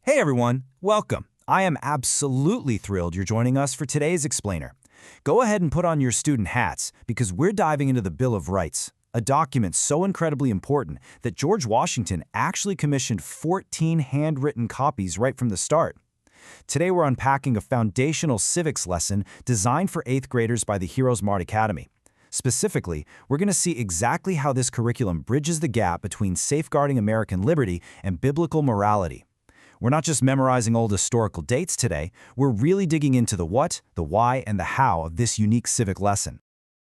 Hey everyone, welcome. I am absolutely thrilled you're joining us for today's explainer. Go ahead and put on your student hats because we're diving into the Bill of Rights, a document so incredibly important that George Washington actually commissioned 14 handwritten copies right from the start. Today we're unpacking a foundational civics lesson designed for 8th graders by the HeroesMart Academy. Specifically, we're going to see exactly how this curriculum bridges the gap between safeguarding American liberty and biblical morality. We're not just memorizing old historical dates today, we're really digging into the what, the why, and the how of this unique civic lesson.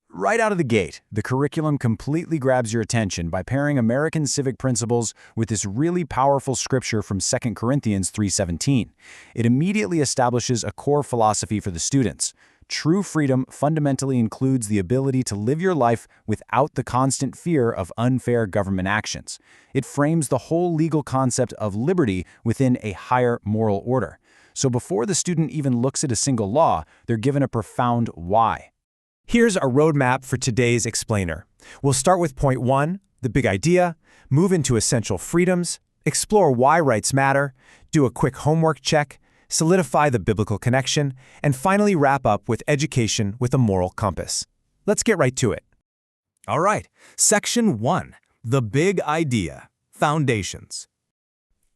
Right out of the gate, the curriculum completely grabs your attention by pairing American civic principles with this really powerful scripture from 2 Corinthians 3:17. It immediately establishes a core philosophy for the students. True freedom fundamentally includes the ability to live your life without the constant fear of unfair government actions. It frames the whole legal concept of liberty within a higher moral order. So before the student even looks at a single law, they're given a profound why. Here's a roadmap for today's explainer. We'll start with point 1, the big idea, move into essential freedoms, explore why rights matter, do a quick homework check, solidify the biblical connection, and finally wrap up with education with a moral compass. Let's get right to it. All right, Section 1, the big idea, foundations.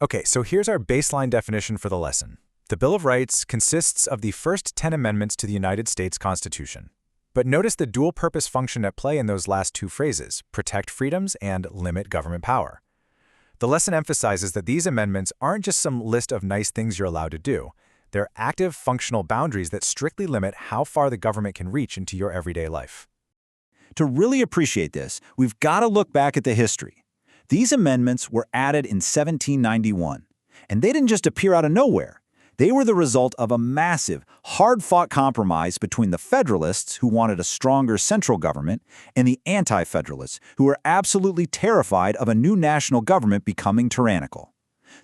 Okay, so here's our baseline definition for the lesson. The Bill of Rights consists of the first 10 amendments to the United States Constitution. But notice the dual-purpose function at play in those last two phrases, protect freedoms and limit government power. The lesson emphasizes that these amendments aren't just some list of nice things you're allowed to do. They're active, functional boundaries that strictly limit how far the government can reach into your everyday life. To really appreciate this, we've got to look back at the history. These amendments were added in 1791, and they didn't just appear out of nowhere. They were the result of a massive, hard-fought compromise between the Federalists, who wanted a stronger central government, and the Anti-Federalists, who were absolutely terrified of a new national government becoming tyrannical.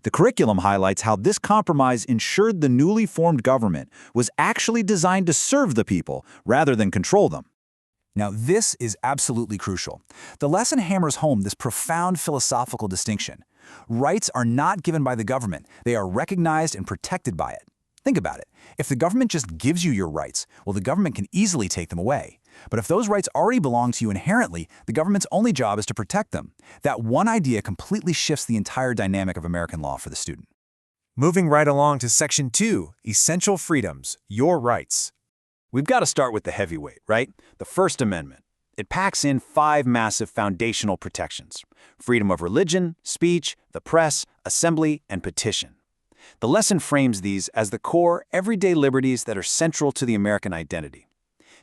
The curriculum highlights how this compromise ensured the newly formed government was actually designed to serve the people rather than control them. Now, this is absolutely crucial. The lesson hammers home this profound philosophical distinction. Rights are not given by the government. They are recognized and protected by it. Think about it. If the government just gives you your rights, well, the government can easily take them away. But if those rights already belong to you inherently, the government's only job is to protect them. That one idea completely shifts the entire dynamic of American law for the student. Moving right along to Section 2, Essential Freedoms, Your Rights. We've got to start with the heavyweight, right? The First Amendment. It packs in 5 massive foundational protections: freedom of religion, speech, the press, assembly, and petition. The lesson frames these as the core, everyday liberties that are central to the American identity.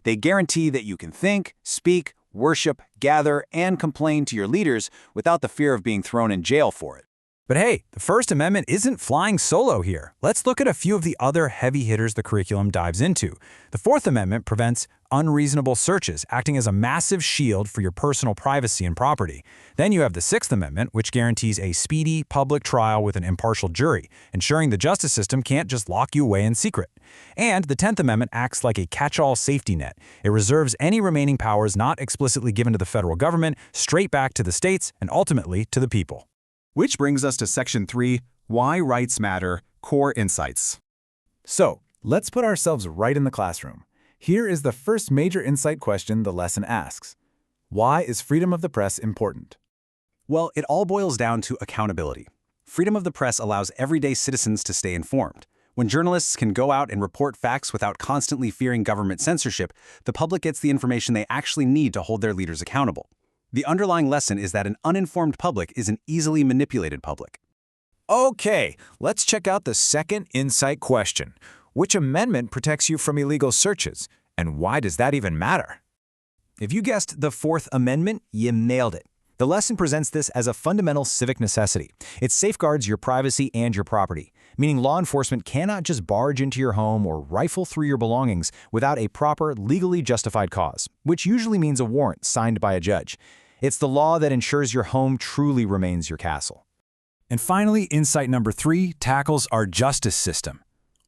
They guarantee that you can think, speak, worship, gather, and complain to your leaders without the fear of being thrown in jail for it. But hey, the First Amendment isn't flying solo here. Let's look at a few of the other heavy hitters the curriculum dives into. The Fourth Amendment prevents unreasonable searches, acting as a massive shield for your personal privacy and property. Then you have the Sixth Amendment, which guarantees a speedy public trial with an impartial jury, ensuring the justice system can't just lock you away in secret. And the 10th Amendment acts like a catch-all safety net. It reserves any remaining powers not explicitly given to the federal government straight back to the states and ultimately to the people. Which brings us to Section 3, Why Rights Matter, Core Insights. So, let's put ourselves right in the classroom. Here is the first major insight question the lesson asks. Why is freedom of the press important? Well, it all boils down to accountability. Freedom of the press allows everyday citizens to stay informed. When journalists can go out and report facts without constantly fearing government censorship, the public gets the information they actually need to hold their leaders accountable. The underlying lesson is that an uninformed public is an easily manipulated public. Okay, let's check out the second insight question. Which amendment protects you from illegal searches, and why does that even matter? If you guessed the Fourth Amendment, you nailed it. The lesson presents this as a fundamental civic necessity. It safeguards your privacy and your property, meaning law enforcement cannot just barge into your home or rifle through your belongings without a proper, legally justified cause, which usually means a warrant signed by a judge. It's the law that ensures your home truly remains your castle. And finally, insight number 3 tackles our justice system.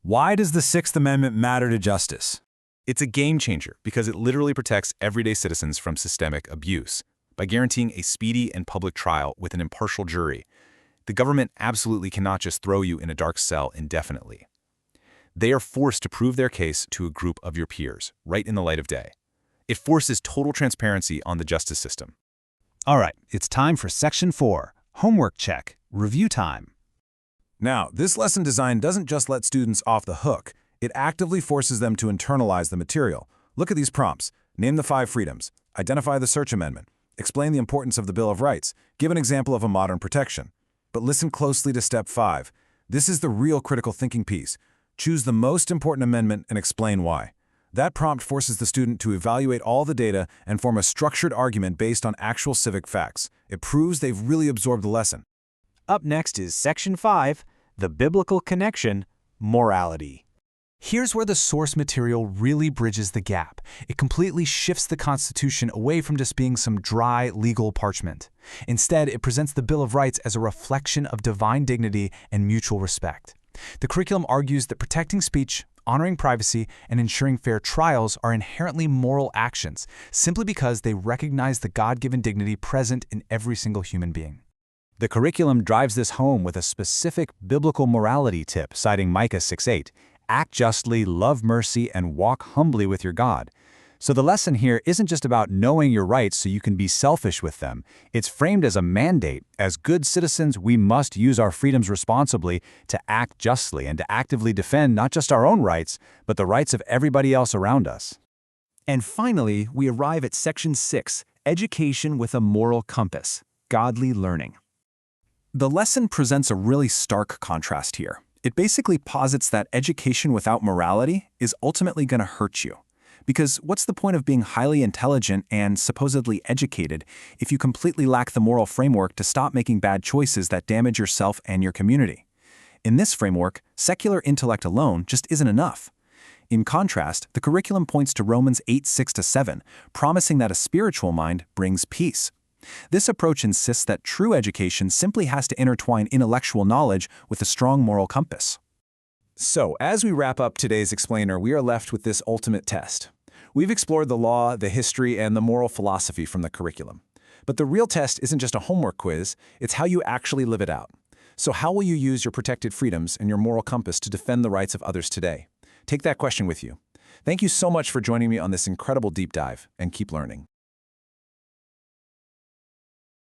Why does the Sixth Amendment matter to justice? It's a game changer because it literally protects everyday citizens from systemic abuse by guaranteeing a speedy and public trial with an impartial jury. The government absolutely cannot just throw you in a dark cell indefinitely. They are forced to prove their case to a group of your peers, right in the light of day. It forces total transparency on the justice system. All right, it's time for Section 4, Homework Check, Review Time. Now, this lesson design doesn't just let students off the hook. It actively forces them to internalize the material. Look at these prompts. Name the 5 freedoms. Identify the search amendment. Explain the importance of the Bill of Rights. Give an example of a modern protection. But listen closely to Step 5. This is the real critical thinking piece. Choose the most important amendment and explain why. That prompt forces the student to evaluate all the data and form a structured argument based on actual civic facts. It proves they've really absorbed the lesson. Up next is Section 5, the biblical connection, morality. Here's where the source material really bridges the gap. It completely shifts the Constitution away from just being some dry legal parchment. Instead, it presents the Bill of Rights as a reflection of divine dignity and mutual respect. The curriculum argues that protecting speech, honoring privacy, and ensuring fair trials are inherently moral actions, simply because they recognize the God-given dignity present in every single human being. The curriculum drives this home with a specific biblical morality tip, citing Micah 6:8. Act justly, love mercy, and walk humbly with your God. So the lesson here isn't just about knowing your rights so you can be selfish with them. It's framed as a mandate. As good citizens, we must use our freedoms responsibly to act justly and to actively defend not just our own rights, but the rights of everybody else around us. And finally, we arrive at Section 6, education with a moral compass, godly learning. The lesson presents a really stark contrast here. It basically posits that education without morality is ultimately going to hurt you. Because what's the point of being highly intelligent and supposedly educated if you completely lack the moral framework to stop making bad choices that damage yourself and your community? In this framework, secular intellect alone just isn't enough. In contrast, the curriculum points to Romans 8:6-7, promising that a spiritual mind brings peace. This approach insists that true education simply has to intertwine intellectual knowledge with a strong moral compass. So, as we wrap up today's explainer, we are left with this ultimate test. We've explored the law, the history, and the moral philosophy from the curriculum. But the real test isn't just a homework quiz, it's how you actually live it out. So how will you use your protected freedoms and your moral compass to defend the rights of others today? Take that question with you. Thank you so much for joining me on this incredible deep dive, and keep learning.